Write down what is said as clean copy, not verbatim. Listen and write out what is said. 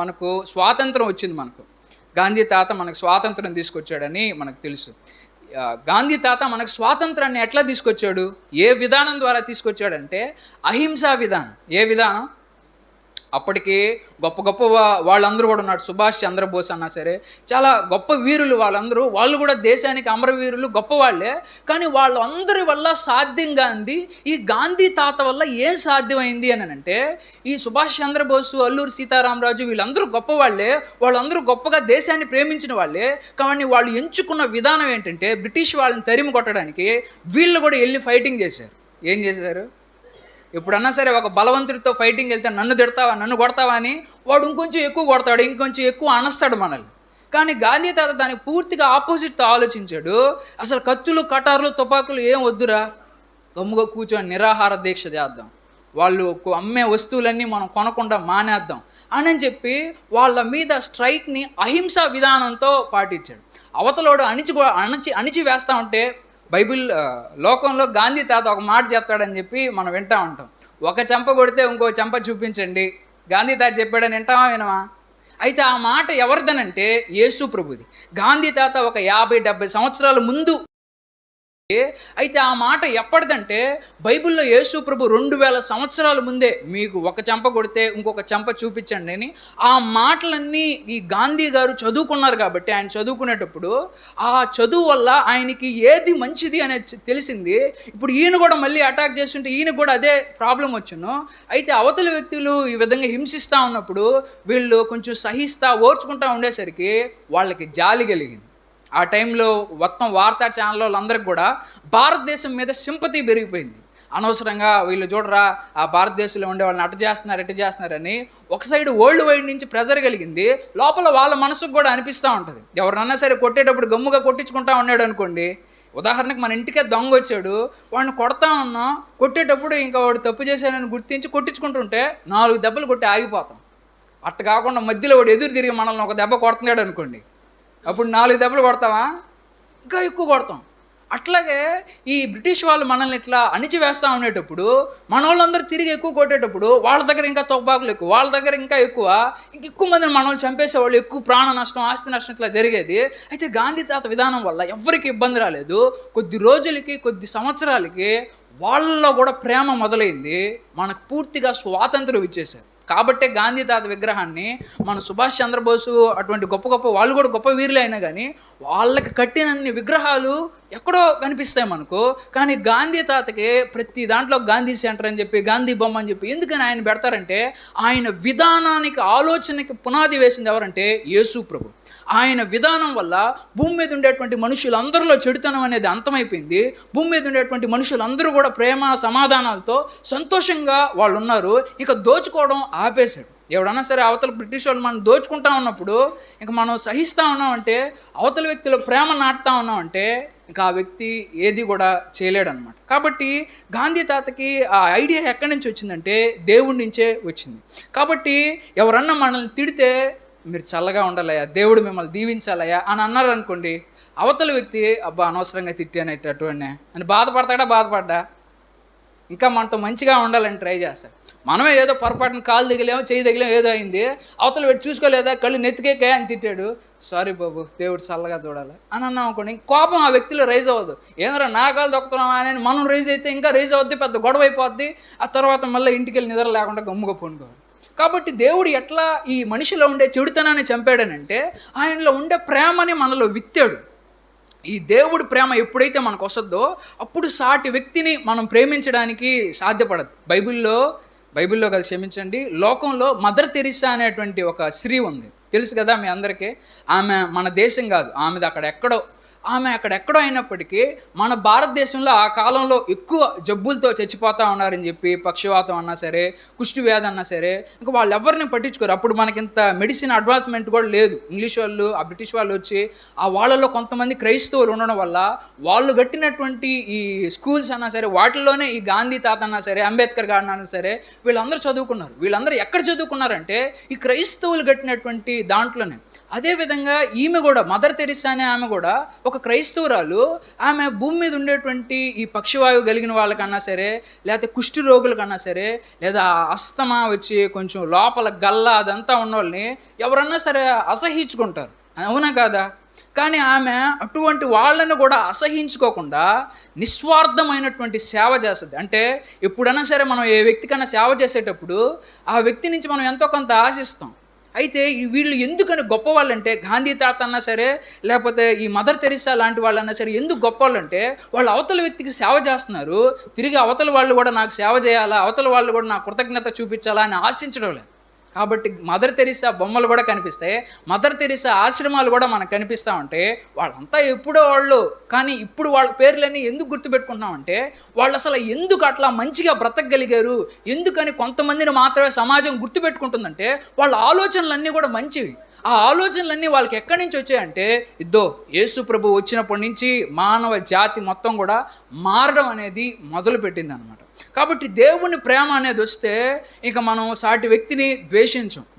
మనకు స్వాతంత్రం వచ్చింది. గాంధీ తాత మనకు స్వాతంత్రం తీసుకొచ్చాడని మనకు తెలుసు. గాంధీ తాత మనకు స్వాతంత్రాన్ని ఎట్లా తీసుకొచ్చాడు, ఏ విధానం ద్వారా తీసుకొచ్చాడంటే అహింసా విధానం. ఏ విధానం? అప్పటికి గొప్ప గొప్ప వాళ్ళందరూ కూడా ఉన్నారు. సుభాష్ చంద్రబోస్ అన్నా సరే, చాలా గొప్ప వీరులు వాళ్ళందరూ. వాళ్ళు కూడా దేశానికి అమరవీరులు, గొప్పవాళ్లే. కానీ వాళ్ళందరి వల్ల సాధ్యంగా అంది ఈ గాంధీ తాత వల్ల ఏం సాధ్యమైంది అని అంటే, ఈ సుభాష్ చంద్రబోసు, అల్లూరి సీతారామరాజు వీళ్ళందరూ గొప్పవాళ్లే. వాళ్ళందరూ గొప్పగా దేశాన్ని ప్రేమించిన వాళ్ళే. కానీ వాళ్ళు ఎంచుకున్న విధానం ఏంటంటే, బ్రిటిష్ వాళ్ళని తరిమి కొట్టడానికి వీళ్ళు కూడా వెళ్ళి ఫైటింగ్ చేశారు. ఏం చేశారు? ఎప్పుడన్నా సరే ఒక బలవంతుడితో ఫైటింగ్ వెళ్తే నన్ను తిడతావా, నన్ను కొడతావా అని వాడు ఇంకొంచెం ఎక్కువ కొడతాడు, ఇంకొంచెం ఎక్కువ అనస్తాడు మనల్ని. కానీ గాంధీ తాత దానికి పూర్తిగా ఆపోజిట్తో ఆలోచించాడు. అసలు కత్తులు, కటార్లు, తుపాకులు ఏం వద్దురా, గమ్ముగా కూర్చొని నిరాహార దీక్ష చేద్దాం, వాళ్ళు అమ్మే వస్తువులన్నీ మనం కొనకుండా మానేద్దాం అని చెప్పి వాళ్ళ మీద స్ట్రైక్ని అహింసా విధానంతో పాటించాడు. అవతలోడు అణిచి వేస్తూ ఉంటే బైబిల్ లోకంలో గాంధీ తాత ఒక మాట చెప్తాడని చెప్పి మనం వింటూ ఉంటాం. ఒక చెంప కొడితే ఇంకో చెంప చూపించండి, గాంధీ తాత చెప్పాడని వింటామా, వినమా? అయితే ఆ మాట ఎవరిదనంటే యేసు ప్రభుది. గాంధీ తాత ఒక 50-70 సంవత్సరాల ముందు. అయితే ఆ మాట ఎప్పటిదంటే బైబిల్లో యేసు ప్రభు 2000 సంవత్సరాల ముందే, మీకు ఒక చెంప కొడితే ఇంకొక చెంప చూపించండి అని ఆ మాటలన్నీ ఈ గాంధీ గారు చదువుకున్నారు. కాబట్టి ఆయన చదువుకునేటప్పుడు ఆ చదువు వల్ల ఆయనకి ఏది మంచిది అనేది తెలిసింది. ఇప్పుడు ఈయన కూడా మళ్ళీ అటాక్ చేస్తుంటే ఈయన కూడా అదే ప్రాబ్లం వచ్చును. అయితే అవతల వ్యక్తులు ఈ విధంగా హింసిస్తూ ఉన్నప్పుడు వీళ్ళు కొంచెం సహిస్తూ ఓర్చుకుంటూ ఉండేసరికి వాళ్ళకి జాలి కలిగింది. ఆ టైంలో మొత్తం వార్తా ఛానల్ వాళ్ళందరికీ కూడా భారతదేశం మీద సింపతి పెరిగిపోయింది. అనవసరంగా వీళ్ళు చూడరా, ఆ భారతదేశంలో ఉండే వాళ్ళని అటు చేస్తున్నారని ఒక సైడ్ వరల్డ్ వైడ్ నుంచి ప్రెజర్ కలిగింది. లోపల వాళ్ళ మనసుకు కూడా అనిపిస్తూ ఉంటుంది. ఎవరన్నా సరే కొట్టేటప్పుడు గమ్ముగా కొట్టించుకుంటా ఉన్నాడు అనుకోండి. ఉదాహరణకు మన ఇంటికే దొంగ వచ్చాడు, వాడిని కొడతా ఉన్నాం, కొట్టేటప్పుడు ఇంకా వాడు తప్పు చేశానని గుర్తించి కొట్టించుకుంటుంటే 4 దెబ్బలు కొట్టి ఆగిపోతాం. అట్ట కాకుండా మధ్యలో వాడు ఎదురు తిరిగి మనల్ని ఒక దెబ్బ కొడుతున్నాడు అనుకోండి, అప్పుడు 4 దెబ్బలు కొడతావా, ఇంకా ఎక్కువ కొడతాం. అట్లాగే ఈ బ్రిటిష్ వాళ్ళు మనల్ని ఇట్లా అణిచివేస్తూ ఉండేటప్పుడు మన వాళ్ళందరూ తిరిగి ఎక్కువ కొట్టేటప్పుడు వాళ్ళ దగ్గర ఇంకా తుపాకులు ఎక్కువ, వాళ్ళ దగ్గర ఇంకా ఎక్కువ మందిని మనల్ని చంపేసేవాళ్ళు, ఎక్కువ ప్రాణ నష్టం, ఆస్తి నష్టం ఇట్లా జరిగేది. అయితే గాంధీ తాత విధానం వల్ల ఎవరికి ఇబ్బంది రాలేదు. కొద్ది రోజులకి, కొద్ది సంవత్సరాలకి వాళ్ళలో కూడా ప్రేమ మొదలైంది. మనకు పూర్తిగా స్వాతంత్రం ఇచ్చేశారు. కాబట్టే గాంధీ తాత విగ్రహాన్ని మన సుభాష్ చంద్రబోసు అటువంటి గొప్ప గొప్ప వాళ్ళు కూడా గొప్ప వీరులే అయినా కానీ వాళ్ళకి కట్టినన్ని విగ్రహాలు ఎక్కడో కనిపిస్తాయి మనకు. కానీ గాంధీ తాతకి ప్రతి దాంట్లో గాంధీ సెంటర్ అని చెప్పి, గాంధీ బొమ్మ అని చెప్పి ఎందుకని ఆయన పెడతారంటే, ఆయన విధానానికి, ఆలోచనకి పునాది వేసింది ఎవరంటే యేసు ప్రభు. ఆయన విధానం వల్ల భూమి మీద ఉండేటువంటి మనుషులందరిలో చెడుతనం అనేది అంతమైపోయింది. భూమి మీద ఉండేటువంటి మనుషులందరూ కూడా ప్రేమ, సమాధానాలతో సంతోషంగా వాళ్ళు ఉన్నారు. ఇక దోచుకోవడం ఆపేశాడు. ఎవడన్నా సరే అవతల బ్రిటిష్ వాళ్ళు మనం దోచుకుంటా ఉన్నప్పుడు ఇంక మనం సహిస్తూ ఉన్నామంటే, అవతల వ్యక్తిలో ప్రేమ నాటుతూ ఉన్నామంటే ఇంకా ఆ వ్యక్తి ఏది కూడా చేయలేడనమాట. కాబట్టి గాంధీ తాతకి ఆ ఐడియా ఎక్కడి నుంచి వచ్చిందంటే దేవుడి నుంచే వచ్చింది. కాబట్టి ఎవరన్నా మనల్ని తిడితే మీరు చల్లగా ఉండాలయ్యా, దేవుడు మిమ్మల్ని దీవించాలయ్యా అని అన్నారు అనుకోండి, అవతల వ్యక్తి అబ్బా అనవసరంగా తిట్టానటువంటి అని బాధపడ్డా ఇంకా మనతో మంచిగా ఉండాలని ట్రై చేస్తాడు. మనమే ఏదో పొరపాటున కాలు దిగలేమో, చేయి దిగలేమో, ఏదో అయింది, అవతల వ్యక్తి చూసుకోలేదా, కళ్ళు నెత్తికేకే అని తిట్టాడు, సారీ బాబు దేవుడు చల్లగా చూడాలి అని అన్నాం అనుకోండి, కోపం ఆ వ్యక్తిలో రైజ్ అవ్వదు. ఏదైనా నా కాలు దొక్కుతున్నావా అని మనం రైజ్ అయితే ఇంకా రైజ్ అవుద్ది, పెద్ద గొడవ అయిపోద్ది. ఆ తర్వాత మళ్ళీ ఇంటికి వెళ్ళి నిద్ర లేకుండా గమ్ముగా పండుకోవాలి. కాబట్టి దేవుడు ఎట్లా ఈ మనిషిలో ఉండే చెడుతనాన్ని చంపాడనంటే ఆయనలో ఉండే ప్రేమని మనలో విత్తాడు. ఈ దేవుడి ప్రేమ ఎప్పుడైతే మనకు వస్తుందో అప్పుడు సాటి వ్యక్తిని మనం ప్రేమించడానికి సాధ్యపడదు. బైబిల్లో కదా, క్షమించండి, లోకంలో మదర్ తెరిసా అనేటువంటి ఒక స్త్రీ ఉంది, తెలుసు కదా మీ అందరికీ. ఆమె మన దేశం కాదు, ఆమెది అక్కడెక్కడో అయినప్పటికీ మన భారతదేశంలో ఆ కాలంలో ఎక్కువ జబ్బులతో చచ్చిపోతూ ఉన్నారని చెప్పి, పక్షవాతం అన్నా సరే, కుష్టి వ్యాధి అన్నా సరే, ఇంకా వాళ్ళు ఎవరిని పట్టించుకోరు. అప్పుడు మనకింత మెడిసిన్ అడ్వాన్స్మెంట్ కూడా లేదు. ఇంగ్లీష్ వాళ్ళు, ఆ బ్రిటిష్ వాళ్ళు వచ్చి ఆ వాళ్ళలో కొంతమంది క్రైస్తవులు ఉండడం వల్ల వాళ్ళు కట్టినటువంటి ఈ స్కూల్స్ అన్నా సరే వాటిల్లోనే ఈ గాంధీ తాత అన్నా సరే, అంబేద్కర్ గారు అన్నా సరే వీళ్ళందరూ చదువుకున్నారు. వీళ్ళందరూ ఎక్కడ చదువుకున్నారంటే ఈ క్రైస్తవులు కట్టినటువంటి దాంట్లోనే. అదేవిధంగా ఈమె కూడా, మదర్ తెరిసా అనే ఆమె కూడా ఒక క్రైస్తవురాలు. ఆమె భూమి మీద ఉండేటువంటి ఈ పక్షవాయువు కలిగిన వాళ్ళకన్నా సరే, లేకపోతే కుష్టి రోగులకన్నా సరే, లేదా అస్తమా వచ్చి కొంచెం లోపల గల్ల అదంతా ఉన్నోళ్ళని ఎవరన్నా సరే అసహించుకుంటారు, అవునా కాదా? కానీ ఆమె అటువంటి వాళ్ళను కూడా అసహించుకోకుండా నిస్వార్థమైనటువంటి సేవ చేస్తుంది. అంటే ఎప్పుడైనా సరే మనం ఏ వ్యక్తికైనా సేవ చేసేటప్పుడు ఆ వ్యక్తి నుంచి మనం ఎంతో కొంత ఆశిస్తాం. అయితే వీళ్ళు ఎందుకని గొప్పవాళ్ళంటే, గాంధీ తాత అన్నా సరే, లేకపోతే ఈ మదర్ తెరిసా లాంటి వాళ్ళన్నా సరే ఎందుకు గొప్పవాళ్ళంటే, వాళ్ళు అవతల వ్యక్తికి సేవ చేస్తున్నారు, తిరిగి అవతల వాళ్ళు కూడా నాకు సేవ చేయాలా, అవతల వాళ్ళు కూడా నాకు కృతజ్ఞత చూపించాలా అని ఆశించడం లేదు. కాబట్టి మదర్ తెరిసా బొమ్మలు కూడా కనిపిస్తాయి, మదర్ తెరిసా ఆశ్రమాలు కూడా మనకు కనిపిస్తూ ఉంటే, వాళ్ళంతా ఎప్పుడో వాళ్ళు. కానీ ఇప్పుడు వాళ్ళ పేర్లన్నీ ఎందుకు గుర్తుపెట్టుకుంటున్నామంటే, వాళ్ళు అసలు ఎందుకు అట్లా మంచిగా బ్రతకగలిగారు, ఎందుకని కొంతమందిని మాత్రమే సమాజం గుర్తుపెట్టుకుంటుందంటే, వాళ్ళ ఆలోచనలన్నీ కూడా మంచివి. ఆ ఆలోచనలన్నీ వాళ్ళకి ఎక్కడి నుంచి వచ్చాయంటే, యేసు ప్రభు వచ్చినప్పటి నుంచి మానవ జాతి మొత్తం కూడా మారడం అనేది మొదలుపెట్టింది అనమాట. కాబట్టి దేవుని ప్రేమ అనేది వస్తే ఇక మనం సాటి వ్యక్తిని ద్వేషించం.